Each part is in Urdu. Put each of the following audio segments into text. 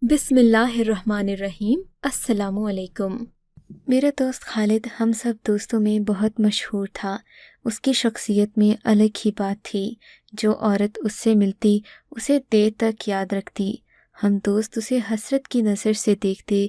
بسم اللہ الرحمن الرحیم۔ السلام علیکم۔ میرا دوست خالد ہم سب دوستوں میں بہت مشہور تھا۔ اس کی شخصیت میں الگ ہی بات تھی۔ جو عورت اس سے ملتی اسے دیر تک یاد رکھتی۔ ہم دوست اسے حسرت کی نظر سے دیکھتے۔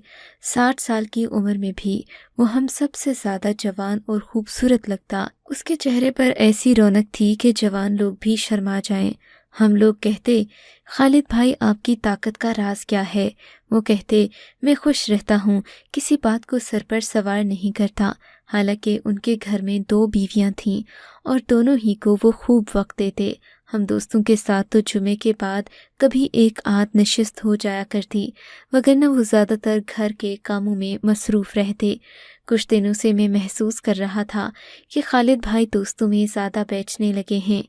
60 سال کی عمر میں بھی وہ ہم سب سے زیادہ جوان اور خوبصورت لگتا۔ اس کے چہرے پر ایسی رونق تھی کہ جوان لوگ بھی شرما جائیں۔ ہم لوگ کہتے، خالد بھائی آپ کی طاقت کا راز کیا ہے؟ وہ کہتے، میں خوش رہتا ہوں، کسی بات کو سر پر سوار نہیں کرتا۔ حالانکہ ان کے گھر میں 2 بیویاں تھیں اور دونوں ہی کو وہ خوب وقت دیتے۔ ہم دوستوں کے ساتھ تو جمعے کے بعد کبھی ایک آدھ نشست ہو جایا کرتی، وگرنہ وہ زیادہ تر گھر کے کاموں میں مصروف رہتے۔ کچھ دنوں سے میں محسوس کر رہا تھا کہ خالد بھائی دوستوں میں زیادہ بیٹھنے لگے ہیں۔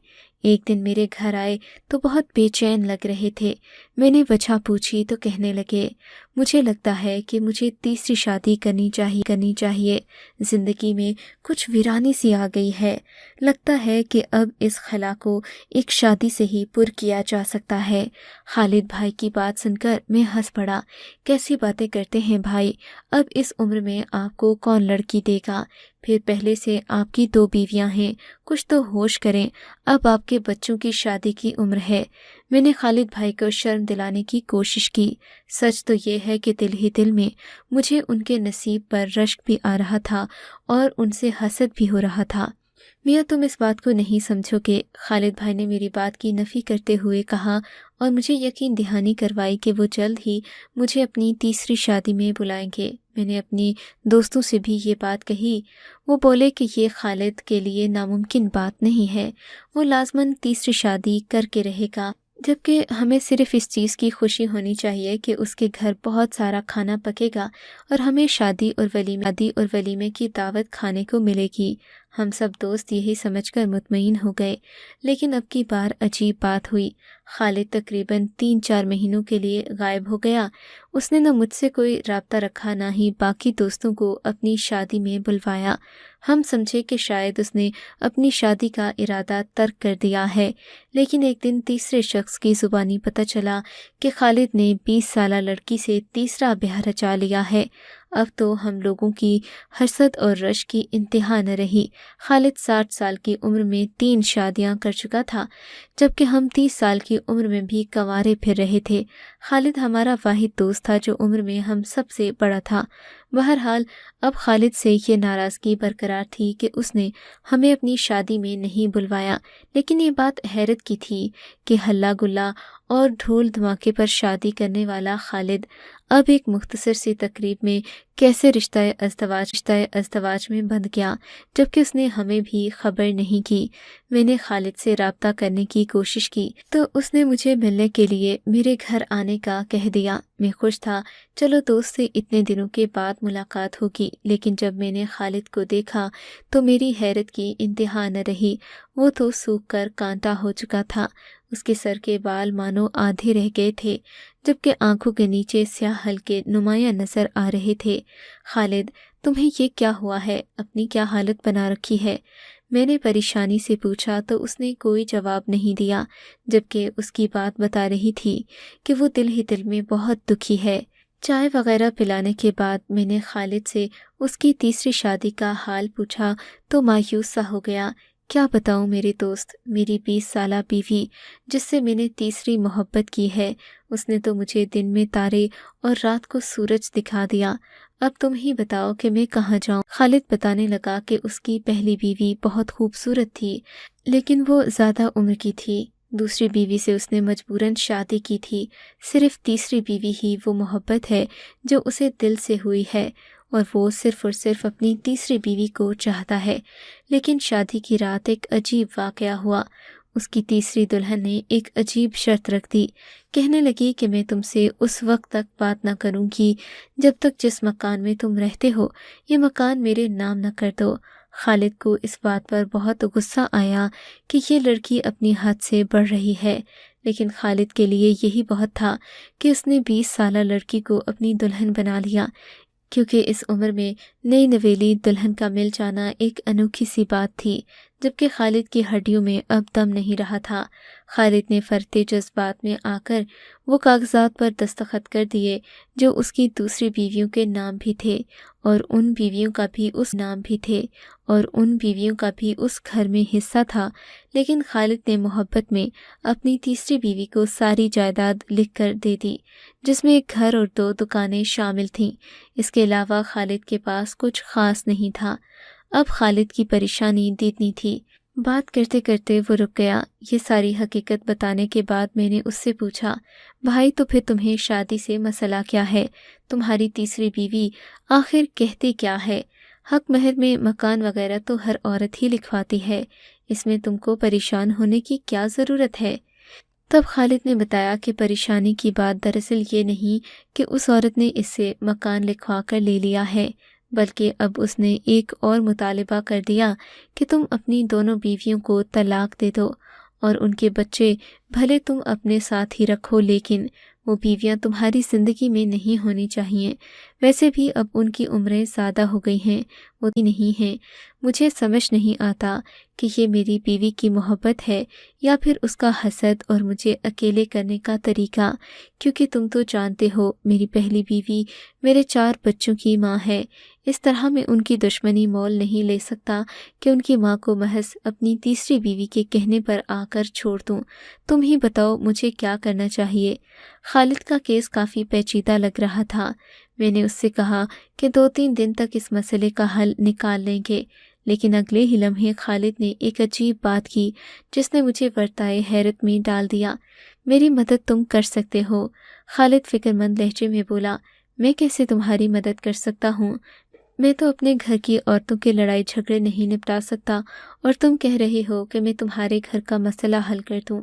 ایک دن میرے گھر آئے تو بہت بے چین لگ رہے تھے۔ میں نے وجہ پوچھی تو کہنے لگے، مجھے لگتا ہے کہ مجھے تیسری شادی کرنی چاہیے۔ زندگی میں کچھ ویرانی سی آ گئی ہے۔ لگتا ہے کہ اب اس خلا کو ایک شادی سے ہی پر کیا جا سکتا ہے۔ خالد بھائی کی بات سن کر میں ہنس پڑا۔ کیسی باتیں کرتے ہیں بھائی، اب اس عمر میں آپ کو کون لڑکی دے گا؟ پھر پہلے سے آپ کی 2 بیویاں ہیں، کچھ تو ہوش کریں، اب آپ کے بچوں کی شادی کی عمر ہے۔ میں نے خالد بھائی کو شرم دلانے کی کوشش کی۔ سچ تو یہ ہے کہ دل ہی دل میں مجھے ان کے نصیب پر رشک بھی آ رہا تھا اور ان سے حسد بھی ہو رہا تھا۔ میاں تم اس بات کو نہیں سمجھو گے، خالد بھائی نے میری بات کی نفی کرتے ہوئے کہا اور مجھے یقین دہانی کروائی کہ وہ جلد ہی مجھے اپنی تیسری شادی میں بلائیں گے۔ میں نے اپنی دوستوں سے بھی یہ بات کہی۔ وہ بولے کہ یہ خالد کے لیے ناممکن بات نہیں ہے، وہ لازماً تیسری شادی کر کے رہے گا، جبکہ ہمیں صرف اس چیز کی خوشی ہونی چاہیے کہ اس کے گھر بہت سارا کھانا پکے گا اور ہمیں شادی اور ولیمے کی دعوت کھانے کو ملے گی۔ ہم سب دوست یہی سمجھ کر مطمئن ہو گئے، لیکن اب کی بار عجیب بات ہوئی۔ خالد تقریباً 3-4 مہینوں کے لیے غائب ہو گیا۔ اس نے نہ مجھ سے کوئی رابطہ رکھا، نہ ہی باقی دوستوں کو اپنی شادی میں بلوایا۔ ہم سمجھے کہ شاید اس نے اپنی شادی کا ارادہ ترک کر دیا ہے، لیکن ایک دن تیسرے شخص کی زبانی پتہ چلا کہ خالد نے 20 سالہ لڑکی سے تیسرا بیاہ رچا لیا ہے۔ اب تو ہم لوگوں کی حسد اور رشک کی انتہا نہ رہی۔ خالد 60 سال کی عمر میں 3 شادیاں کر چکا تھا، جبکہ ہم 30 سال کی عمر میں بھی کنوارے پھر رہے تھے۔ خالد ہمارا واحد دوست تھا جو عمر میں ہم سب سے بڑا تھا۔ بہرحال اب خالد سے یہ ناراضگی برقرار تھی کہ اس نے ہمیں اپنی شادی میں نہیں بلوایا، لیکن یہ بات حیرت کی تھی کہ ہلا گلا اور ڈھول دھماکے پر شادی کرنے والا خالد اب ایک مختصر سی تقریب میں کیسے رشتہ ازدواج میں بندھ گیا، جبکہ اس نے ہمیں بھی خبر نہیں کی۔ میں نے خالد سے رابطہ کرنے کی کوشش کی تو اس نے مجھے ملنے کے لیے میرے گھر آنے کا کہہ دیا۔ میں خوش تھا، چلو دوست سے اتنے دنوں کے بعد ملاقات ہوگی، لیکن جب میں نے خالد کو دیکھا تو میری حیرت کی انتہا نہ رہی۔ وہ تو سوکھ کر کانٹا ہو چکا تھا۔ اس کے سر کے بال مانو آدھے رہ گئے تھے، جبکہ آنکھوں کے نیچے سیاہ حلقے نمایاں نظر آ رہے تھے۔ خالد، تمہیں یہ کیا ہوا ہے؟ اپنی کیا حالت بنا رکھی ہے؟ میں نے پریشانی سے پوچھا تو اس نے کوئی جواب نہیں دیا، جبکہ اس کی بات بتا رہی تھی کہ وہ دل ہی دل میں بہت دکھی ہے۔ چائے وغیرہ پلانے کے بعد میں نے خالد سے اس کی تیسری شادی کا حال پوچھا تو مایوس سا ہو گیا۔ کیا بتاؤں میرے دوست، میری 20 سالہ بیوی جس سے میں نے تیسری محبت کی ہے، اس نے تو مجھے دن میں تارے اور رات کو سورج دکھا دیا۔ اب تم ہی بتاؤ کہ میں کہاں جاؤں۔ خالد بتانے لگا کہ اس کی پہلی بیوی بہت خوبصورت تھی، لیکن وہ زیادہ عمر کی تھی۔ دوسری بیوی سے اس نے مجبوراً شادی کی تھی۔ صرف تیسری بیوی ہی وہ محبت ہے جو اسے دل سے ہوئی ہے، اور وہ صرف اور صرف اپنی تیسری بیوی کو چاہتا ہے۔ لیکن شادی کی رات ایک عجیب واقعہ ہوا۔ اس کی تیسری دلہن نے ایک عجیب شرط رکھ دی۔ کہنے لگی کہ میں تم سے اس وقت تک بات نہ کروں گی جب تک جس مکان میں تم رہتے ہو یہ مکان میرے نام نہ کر دو۔ خالد کو اس بات پر بہت غصہ آیا کہ یہ لڑکی اپنی حد سے بڑھ رہی ہے، لیکن خالد کے لیے یہی بہت تھا کہ اس نے 20 سالہ لڑکی کو اپنی دلہن بنا لیا، کیونکہ اس عمر میں نئی نویلی دلہن کا مل جانا ایک انوکھی سی بات تھی۔ جبکہ خالد کی ہڈیوں میں اب دم نہیں رہا تھا۔ خالد نے فرتے جذبات میں آ کر وہ کاغذات پر دستخط کر دیے جو اس کی دوسری بیویوں کے نام بھی تھے، اور ان بیویوں کا بھی اس نام بھی تھے، اور ان بیویوں کا بھی اس گھر میں حصہ تھا۔ لیکن خالد نے محبت میں اپنی تیسری بیوی کو ساری جائیداد لکھ کر دے دی، جس میں ایک گھر اور 2 دکانیں شامل تھیں۔ اس کے علاوہ خالد کے پاس کچھ خاص نہیں تھا۔ اب خالد کی پریشانی دیدنی تھی۔ بات کرتے کرتے وہ رک گیا۔ یہ ساری حقیقت بتانے کے بعد میں نے اس سے پوچھا، بھائی تو پھر تمہیں شادی سے مسئلہ کیا ہے؟ تمہاری تیسری بیوی آخر کہتی کیا ہے؟ حق مہر میں مکان وغیرہ تو ہر عورت ہی لکھواتی ہے، اس میں تم کو پریشان ہونے کی کیا ضرورت ہے؟ تب خالد نے بتایا کہ پریشانی کی بات دراصل یہ نہیں کہ اس عورت نے اس سے مکان لکھوا کر لے لیا ہے، بلکہ اب اس نے ایک اور مطالبہ کر دیا کہ تم اپنی دونوں بیویوں کو طلاق دے دو، اور ان کے بچے بھلے تم اپنے ساتھ ہی رکھو، لیکن وہ بیویاں تمہاری زندگی میں نہیں ہونی چاہیے۔ ویسے بھی اب ان کی عمریں زیادہ ہو گئی ہیں، وہ نہیں ہیں۔ مجھے سمجھ نہیں آتا کہ یہ میری بیوی کی محبت ہے یا پھر اس کا حسد اور مجھے اکیلے کرنے کا طریقہ، کیونکہ تم تو جانتے ہو میری پہلی بیوی میرے 4 بچوں کی ماں ہے۔ اس طرح میں ان کی دشمنی مول نہیں لے سکتا کہ ان کی ماں کو محض اپنی تیسری بیوی کے کہنے پر آ کر چھوڑ دوں۔ تم ہی بتاؤ مجھے کیا کرنا چاہیے؟ خالد کا کیس کافی پیچیدہ لگ رہا تھا۔ میں نے اس سے کہا کہ 2-3 دن تک اس مسئلے کا حل نکال لیں گے، لیکن اگلے ہی لمحے خالد نے ایک عجیب بات کی جس نے مجھے ورطائے حیرت میں ڈال دیا۔ میری مدد تم کر سکتے ہو؟ خالد فکر مند لہجے میں بولا۔ میں کیسے تمہاری مدد کر سکتا ہوں؟ میں تو اپنے گھر کی عورتوں کے لڑائی جھگڑے نہیں نپٹا سکتا، اور تم کہہ رہے ہو کہ میں تمہارے گھر کا مسئلہ حل کر دوں۔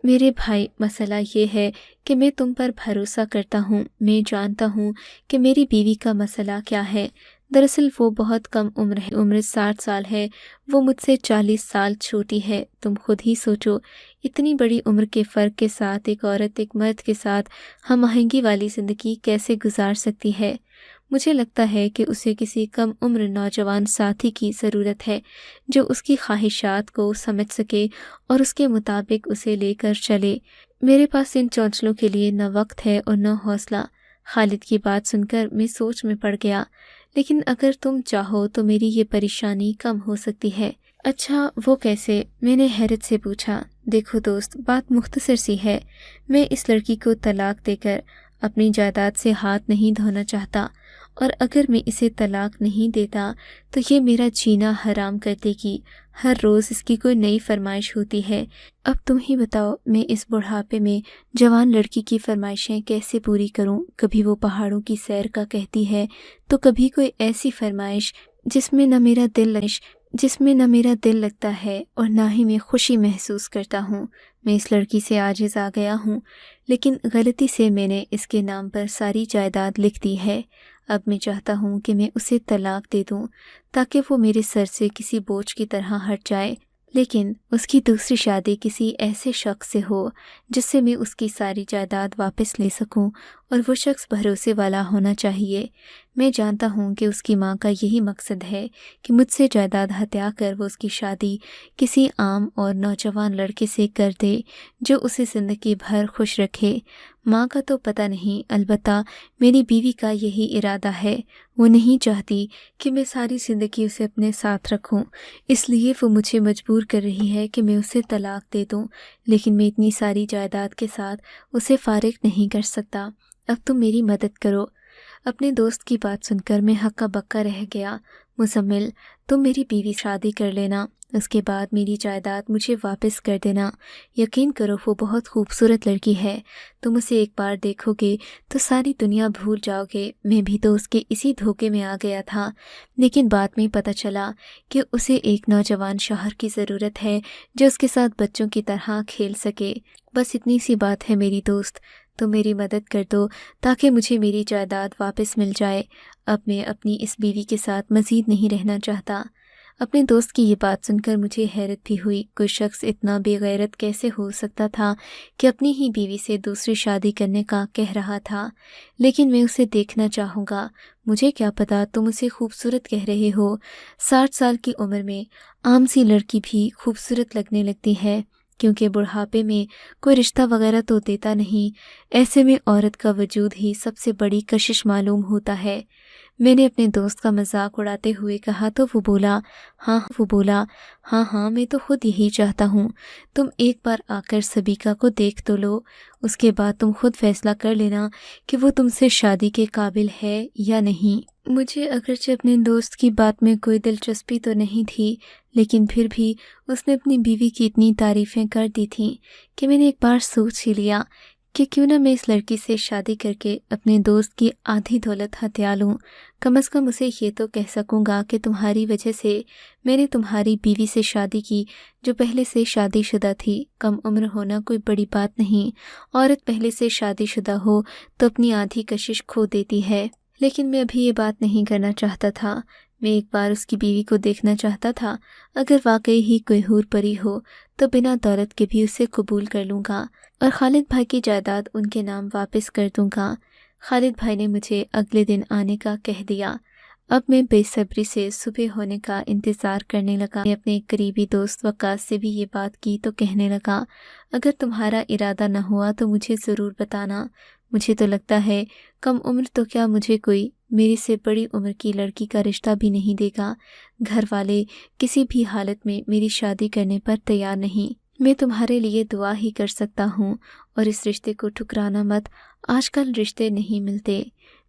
میرے بھائی، مسئلہ یہ ہے کہ میں تم پر بھروسہ کرتا ہوں۔ میں جانتا ہوں کہ میری بیوی کا مسئلہ کیا ہے۔ دراصل وہ بہت کم عمر ہے، عمر 60 سال ہے، وہ مجھ سے 40 سال چھوٹی ہے۔ تم خود ہی سوچو، اتنی بڑی عمر کے فرق کے ساتھ ایک عورت ایک مرد کے ساتھ ہم آہنگی والی زندگی کیسے گزار سکتی ہے؟ مجھے لگتا ہے کہ اسے کسی کم عمر نوجوان ساتھی کی ضرورت ہے جو اس کی خواہشات کو سمجھ سکے اور اس کے مطابق اسے لے کر چلے۔ میرے پاس ان چونچلوں کے لیے نہ وقت ہے اور نہ حوصلہ۔ خالد کی بات سن کر میں سوچ میں پڑ گیا۔ لیکن اگر تم چاہو تو میری یہ پریشانی کم ہو سکتی ہے۔ اچھا، وہ کیسے؟ میں نے حیرت سے پوچھا۔ دیکھو دوست، بات مختصر سی ہے۔ میں اس لڑکی کو طلاق دے کر اپنی جائیداد سے ہاتھ نہیں دھونا چاہتا، اور اگر میں اسے طلاق نہیں دیتا تو یہ میرا جینا حرام کر دے گی۔ ہر روز اس کی کوئی نئی فرمائش ہوتی ہے۔ اب تم ہی بتاؤ، میں اس بڑھاپے میں جوان لڑکی کی فرمائشیں کیسے پوری کروں؟ کبھی وہ پہاڑوں کی سیر کا کہتی ہے تو کبھی کوئی ایسی فرمائش جس میں نہ میرا دل لگتا ہے اور نہ ہی میں خوشی محسوس کرتا ہوں۔ میں اس لڑکی سے عاجز آ گیا ہوں، لیکن غلطی سے میں نے اس کے نام پر ساری جائیداد لکھ دی ہے۔ اب میں چاہتا ہوں کہ میں اسے طلاق دے دوں تاکہ وہ میرے سر سے کسی بوجھ کی طرح ہٹ جائے، لیکن اس کی دوسری شادی کسی ایسے شخص سے ہو جس سے میں اس کی ساری جائیداد واپس لے سکوں، اور وہ شخص بھروسے والا ہونا چاہیے۔ میں جانتا ہوں کہ اس کی ماں کا یہی مقصد ہے کہ مجھ سے جائیداد ہتیا کر وہ اس کی شادی کسی عام اور نوجوان لڑکے سے کر دے جو اسے زندگی بھر خوش رکھے۔ ماں کا تو پتہ نہیں، البتہ میری بیوی کا یہی ارادہ ہے۔ وہ نہیں چاہتی کہ میں ساری زندگی اسے اپنے ساتھ رکھوں، اس لیے وہ مجھے مجبور کر رہی ہے کہ میں اسے طلاق دے دوں، لیکن میں اتنی ساری جائیداد کے ساتھ اسے فارغ نہیں کر سکتا۔ اب تم میری مدد کرو۔ اپنے دوست کی بات سن کر میں ہکا بکا رہ گیا۔ مزمل، تم میری بیوی شادی کر لینا، اس کے بعد میری جائیداد مجھے واپس کر دینا۔ یقین کرو وہ بہت خوبصورت لڑکی ہے، تم اسے ایک بار دیکھو گے تو ساری دنیا بھول جاؤ گے۔ میں بھی تو اس کے اسی دھوکے میں آ گیا تھا، لیکن بعد میں پتہ چلا کہ اسے ایک نوجوان شوہر کی ضرورت ہے جو اس کے ساتھ بچوں کی طرح کھیل سکے۔ بس اتنی سی بات ہے میری دوست، تم میری مدد کر دو تاکہ مجھے میری جائیداد واپس مل جائے۔ اب میں اپنی اس بیوی کے ساتھ مزید نہیں رہنا چاہتا۔ اپنے دوست کی یہ بات سن کر مجھے حیرت بھی ہوئی۔ کوئی شخص اتنا بے غیرت کیسے ہو سکتا تھا کہ اپنی ہی بیوی سے دوسری شادی کرنے کا کہہ رہا تھا؟ لیکن میں اسے دیکھنا چاہوں گا۔ مجھے کیا پتا تم اسے خوبصورت کہہ رہے ہو۔ 60 سال کی عمر میں عام سی لڑکی بھی خوبصورت لگنے لگتی ہے، کیونکہ بڑھاپے میں کوئی رشتہ وغیرہ تو دیتا نہیں۔ ایسے میں عورت کا وجود ہی سب سے بڑی کشش معلوم ہوتا ہے۔ میں نے اپنے دوست کا مذاق اڑاتے ہوئے کہا تو وہ بولا ہاں میں تو خود یہی چاہتا ہوں۔ تم ایک بار آ کر سبیکا کو دیکھ تو لو، اس کے بعد تم خود فیصلہ کر لینا کہ وہ تم سے شادی کے قابل ہے یا نہیں۔ مجھے اگرچہ اپنے دوست کی بات میں کوئی دلچسپی تو نہیں تھی، لیکن پھر بھی اس نے اپنی بیوی کی اتنی تعریفیں کر دی تھیں کہ میں نے ایک بار سوچ ہی لیا کہ کیوں نہ میں اس لڑکی سے شادی کر کے اپنے دوست کی آدھی دولت ہتھیا لوں۔ کم از کم اسے یہ تو کہہ سکوں گا کہ تمہاری وجہ سے میں نے تمہاری بیوی سے شادی کی جو پہلے سے شادی شدہ تھی۔ کم عمر ہونا کوئی بڑی بات نہیں، عورت پہلے سے شادی شدہ ہو تو اپنی آدھی کشش کھو دیتی ہے۔ لیکن میں ابھی یہ بات نہیں کرنا چاہتا تھا، میں ایک بار اس کی بیوی کو دیکھنا چاہتا تھا۔ اگر واقعی ہی کوئی حور پری ہو تو بنا دولت کے بھی اسے قبول کر لوں گا اور خالد بھائی کی جائیداد ان کے نام واپس کر دوں گا۔ خالد بھائی نے مجھے اگلے دن آنے کا کہہ دیا۔ اب میں بے صبری سے صبح ہونے کا انتظار کرنے لگا۔ میں اپنے قریبی دوست وقاص سے بھی یہ بات کی تو کہنے لگا، اگر تمہارا ارادہ نہ ہوا تو مجھے ضرور بتانا۔ مجھے تو لگتا ہے کم عمر تو کیا مجھے کوئی میری سے بڑی عمر کی لڑکی کا رشتہ بھی نہیں دے گا۔ گھر والے کسی بھی حالت میں میری شادی کرنے پر تیار نہیں۔ میں تمہارے لیے دعا ہی کر سکتا ہوں اور اس رشتے کو ٹھکرانا مت، آج کل رشتے نہیں ملتے۔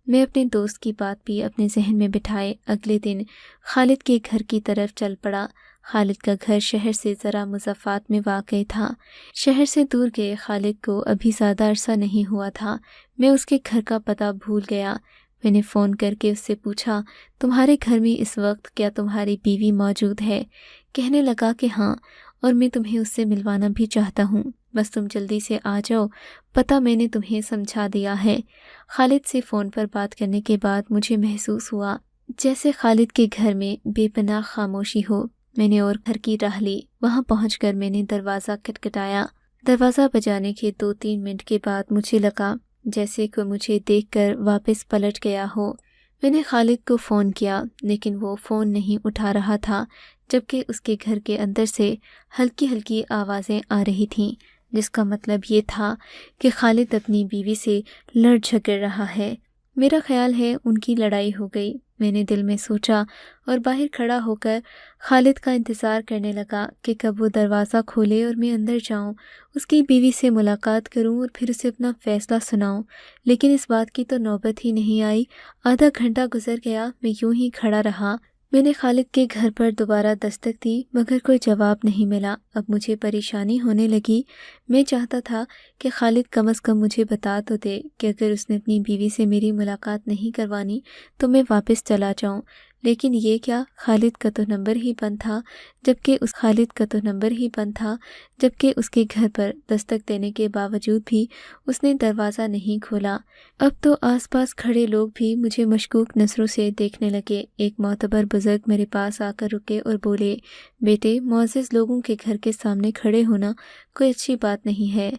میں اپنے دوست کی بات بھی اپنے ذہن میں بٹھائے اگلے دن خالد کے گھر کی طرف چل پڑا۔ خالد کا گھر شہر سے ذرا مسافات میں واقع تھا۔ شہر سے دور گئے خالد کو ابھی زیادہ عرصہ نہیں ہوا تھا۔ میں اس کے گھر کا پتہ بھول گیا۔ میں نے فون کر کے اس سے پوچھا، تمہارے گھر میں اس وقت کیا تمہاری بیوی موجود ہے؟ کہنے لگا کہ ہاں، اور میں تمہیں اس سے ملوانا بھی چاہتا ہوں، بس تم جلدی سے آ جاؤ، پتہ میں نے تمہیں سمجھا دیا ہے۔ خالد سے فون پر بات کرنے کے بعد مجھے محسوس ہوا جیسے خالد کے گھر میں بے پناہ خاموشی ہو۔ میں نے اور گھر کی راہ لی۔ وہاں پہنچ کر میں نے دروازہ کھٹکھٹایا۔ دروازہ بجانے کے 2-3 منٹ کے بعد مجھے لگا جیسے کوئی مجھے دیکھ کر واپس پلٹ گیا ہو۔ میں نے خالد کو فون کیا لیکن وہ فون نہیں اٹھا رہا تھا، جبکہ اس کے گھر کے اندر سے ہلکی ہلکی آوازیں آ رہی تھیں، جس کا مطلب یہ تھا کہ خالد اپنی بیوی سے لڑ جھگڑ رہا ہے۔ میرا خیال ہے ان کی لڑائی ہو گئی۔ میں نے دل میں سوچا اور باہر کھڑا ہو کر خالد کا انتظار کرنے لگا کہ کب وہ دروازہ کھولے اور میں اندر جاؤں، اس کی بیوی سے ملاقات کروں اور پھر اسے اپنا فیصلہ سناؤں۔ لیکن اس بات کی تو نوبت ہی نہیں آئی۔ آدھا گھنٹہ گزر گیا، میں یوں ہی کھڑا رہا۔ میں نے خالد کے گھر پر دوبارہ دستک دی مگر کوئی جواب نہیں ملا۔ اب مجھے پریشانی ہونے لگی۔ میں چاہتا تھا کہ خالد کم از کم مجھے بتا تو دے کہ اگر اس نے اپنی بیوی سے میری ملاقات نہیں کروانی تو میں واپس چلا جاؤں، لیکن یہ کیا، خالد کا تو نمبر ہی بند تھا، جبکہ اس کے گھر پر دستک دینے کے باوجود بھی اس نے دروازہ نہیں کھولا۔ اب تو آس پاس کھڑے لوگ بھی مجھے مشکوک نظروں سے دیکھنے لگے۔ ایک معتبر بزرگ میرے پاس آ کر رکے اور بولے، بیٹے، معزز لوگوں کے گھر کے سامنے کھڑے ہونا کوئی اچھی بات نہیں ہے۔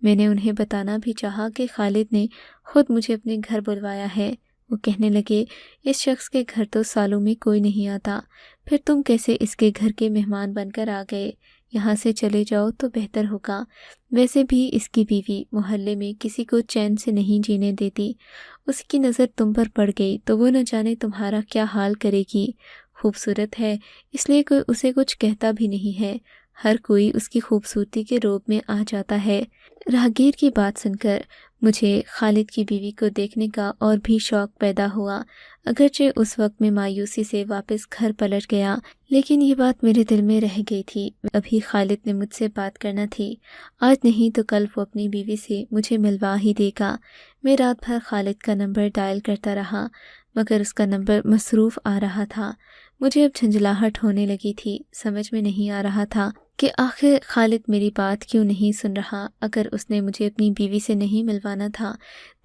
میں نے انہیں بتانا بھی چاہا کہ خالد نے خود مجھے اپنے گھر بلوایا ہے۔ وہ کہنے لگے، اس شخص کے گھر تو سالوں میں کوئی نہیں آتا، پھر تم کیسے اس کے گھر کے مہمان بن کر آ گئے؟ یہاں سے چلے جاؤ تو بہتر ہوگا۔ ویسے بھی اس کی بیوی محلے میں کسی کو چین سے نہیں جینے دیتی، اس کی نظر تم پر پڑ گئی تو وہ نہ جانے تمہارا کیا حال کرے گی۔ خوبصورت ہے اس لیے کوئی اسے کچھ کہتا بھی نہیں ہے، ہر کوئی اس کی خوبصورتی کے روب میں آ جاتا ہے۔ راہگیر کی بات سن کر مجھے خالد کی بیوی کو دیکھنے کا اور بھی شوق پیدا ہوا۔ اگرچہ اس وقت میں مایوسی سے واپس گھر پلٹ گیا، لیکن یہ بات میرے دل میں رہ گئی تھی۔ ابھی خالد نے مجھ سے بات کرنا تھی، آج نہیں تو کل وہ اپنی بیوی سے مجھے ملوا ہی دے گا۔ میں رات بھر خالد کا نمبر ڈائل کرتا رہا مگر اس کا نمبر مصروف آ رہا تھا۔ مجھے اب جھنجھلاہٹ ہونے لگی تھی، سمجھ میں نہیں آ رہا تھا کہ آخر خالد میری بات کیوں نہیں سن رہا۔ اگر اس نے مجھے اپنی بیوی سے نہیں ملوانا تھا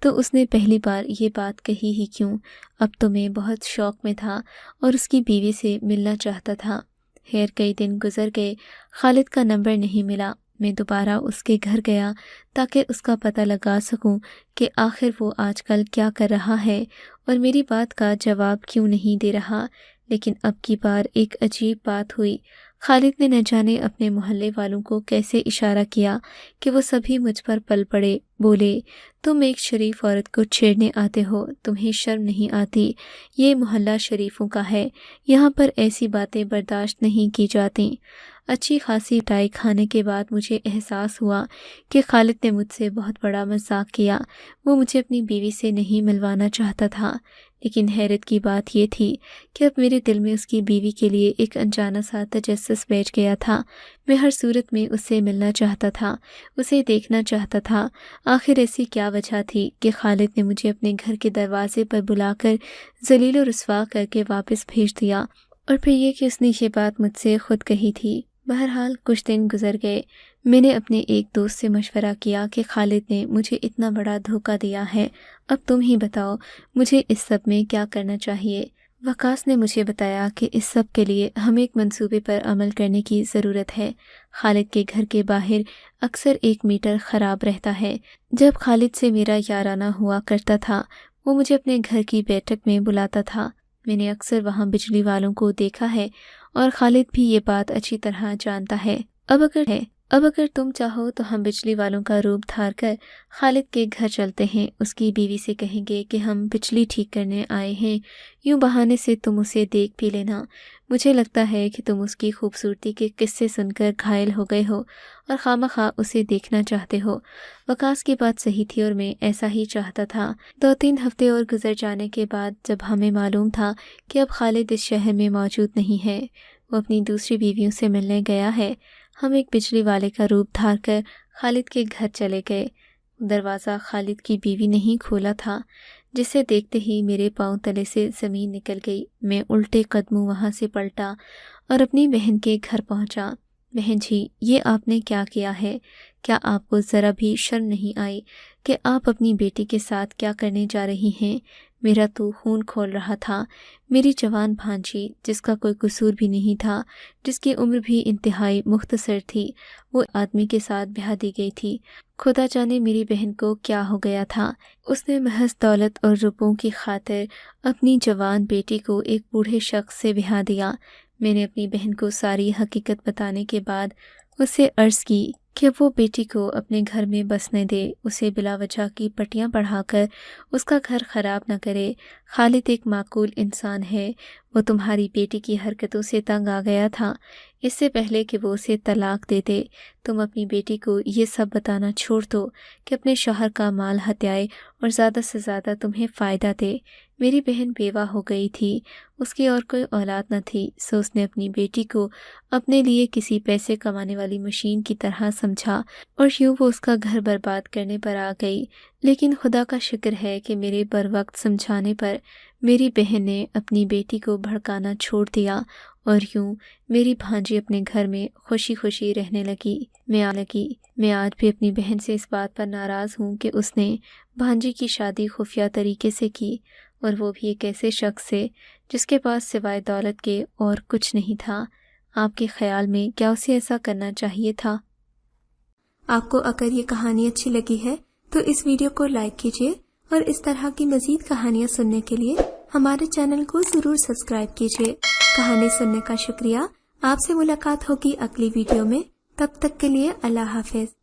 تو اس نے پہلی بار یہ بات کہی ہی کیوں؟ اب تو میں بہت شوق میں تھا اور اس کی بیوی سے ملنا چاہتا تھا۔ خیر کئی دن گزر گئے، خالد کا نمبر نہیں ملا۔ میں دوبارہ اس کے گھر گیا تاکہ اس کا پتہ لگا سکوں کہ آخر وہ آج کل کیا کر رہا ہے اور میری بات کا جواب کیوں نہیں دے رہا۔ لیکن اب کی بار ایک عجیب بات ہوئی۔ خالد نے نہ جانے اپنے محلے والوں کو کیسے اشارہ کیا کہ وہ سبھی مجھ پر پل پڑے۔ بولے، تم ایک شریف عورت کو چھیڑنے آتے ہو، تمہیں شرم نہیں آتی؟ یہ محلہ شریفوں کا ہے، یہاں پر ایسی باتیں برداشت نہیں کی جاتیں۔ اچھی خاصی پٹائی کھانے کے بعد مجھے احساس ہوا کہ خالد نے مجھ سے بہت بڑا مذاق کیا۔ وہ مجھے اپنی بیوی سے نہیں ملوانا چاہتا تھا، لیکن حیرت کی بات یہ تھی کہ اب میرے دل میں اس کی بیوی کے لیے ایک انجانا سا تجسس بیٹھ گیا تھا۔ میں ہر صورت میں اس سے ملنا چاہتا تھا، اسے دیکھنا چاہتا تھا۔ آخر ایسی کیا وجہ تھی کہ خالد نے مجھے اپنے گھر کے دروازے پر بلا کر ذلیل و رسوا کر کے واپس بھیج دیا، اور پھر یہ کہ اس نے یہ بات مجھ سے خود کہی تھی۔ بہرحال کچھ دن گزر گئے۔ میں نے اپنے ایک دوست سے مشورہ کیا کہ خالد نے مجھے اتنا بڑا دھوکہ دیا ہے، اب تم ہی بتاؤ مجھے اس سب میں کیا کرنا چاہیے۔ وقاص نے مجھے بتایا کہ اس سب کے لیے ہمیں ایک منصوبے پر عمل کرنے کی ضرورت ہے۔ خالد کے گھر کے باہر اکثر ایک میٹر خراب رہتا ہے۔ جب خالد سے میرا یارانہ ہوا کرتا تھا، وہ مجھے اپنے گھر کی بیٹھک میں بلاتا تھا۔ میں نے اکثر وہاں بجلی والوں کو دیکھا ہے اور خالد بھی یہ بات اچھی طرح جانتا ہے۔ اب اگر تم چاہو تو ہم بجلی والوں کا روپ دھار کر خالد کے گھر چلتے ہیں، اس کی بیوی سے کہیں گے کہ ہم بجلی ٹھیک کرنے آئے ہیں، یوں بہانے سے تم اسے دیکھ بھی لینا۔ مجھے لگتا ہے کہ تم اس کی خوبصورتی کے قصے سن کر گھائل ہو گئے ہو اور خواہ اسے دیکھنا چاہتے ہو۔ وقاص کی بات صحیح تھی اور میں ایسا ہی چاہتا تھا۔ 2-3 ہفتے اور گزر جانے کے بعد جب ہمیں معلوم تھا کہ اب خالد اس شہر میں موجود نہیں ہے، وہ اپنی دوسری بیویوں سے ملنے گیا ہے، ہم ایک بجلی والے کا روپ دھار کر خالد کے گھر چلے گئے۔ دروازہ خالد کی بیوی نہیں کھولا تھا، جسے دیکھتے ہی میرے پاؤں تلے سے زمین نکل گئی۔ میں الٹے قدموں وہاں سے پلٹا اور اپنی بہن کے گھر پہنچا۔ بہن جی، یہ آپ نے کیا کیا ہے؟ کیا آپ کو ذرا بھی شرم نہیں آئی کہ آپ اپنی بیٹی کے ساتھ کیا کرنے جا رہی ہیں؟ میرا تو خون کھول رہا تھا۔ میری جوان بھانجی، جس کا کوئی قصور بھی نہیں تھا، جس کی عمر بھی انتہائی مختصر تھی، وہ آدمی کے ساتھ بیاہ دی گئی تھی۔ خدا جانے میری بہن کو کیا ہو گیا تھا۔ اس نے محض دولت اور روپوں کی خاطر اپنی جوان بیٹی کو ایک بوڑھے شخص سے بیاہ دیا۔ میں نے اپنی بہن کو ساری حقیقت بتانے کے بعد اس سے عرض کی کہ وہ بیٹی کو اپنے گھر میں بسنے دے، اسے بلا وجہ کی پٹیاں پڑھا کر اس کا گھر خراب نہ کرے۔ خالد ایک معقول انسان ہے، وہ تمہاری بیٹی کی حرکتوں سے تنگ آ گیا تھا۔ اس سے پہلے کہ وہ اسے طلاق دے دے، تم اپنی بیٹی کو یہ سب بتانا چھوڑ دو کہ اپنے شوہر کا مال ہتھیائے اور زیادہ سے زیادہ تمہیں فائدہ دے۔ میری بہن بیوہ ہو گئی تھی، اس کی اور کوئی اولاد نہ تھی، سو اس نے اپنی بیٹی کو اپنے لیے کسی پیسے کمانے والی مشین کی طرح سمجھا اور یوں وہ اس کا گھر برباد کرنے پر آ گئی۔ لیکن خدا کا شکر ہے کہ میرے بر وقت سمجھانے پر میری بہن نے اپنی بیٹی کو بھڑکانا چھوڑ دیا اور یوں میری بھانجی اپنے گھر میں خوشی خوشی رہنے لگی۔ میں آج بھی اپنی بہن سے اس بات پر ناراض ہوں کہ اس نے بھانجی کی شادی خفیہ طریقے سے کی، اور وہ بھی ایک ایسے شخص سے جس کے پاس سوائے دولت کے اور کچھ نہیں تھا۔ آپ کے خیال میں کیا اسے ایسا کرنا چاہیے تھا؟ آپ کو اگر یہ کہانی اچھی لگی ہے تو اس ویڈیو کو لائک کیجیے، اور اس طرح کی مزید کہانیاں سننے کے لیے ہمارے چینل کو ضرور سبسکرائب کیجیے۔ کہانی سننے کا شکریہ۔ آپ سے ملاقات ہوگی اگلی ویڈیو میں، تب تک کے لیے اللہ حافظ۔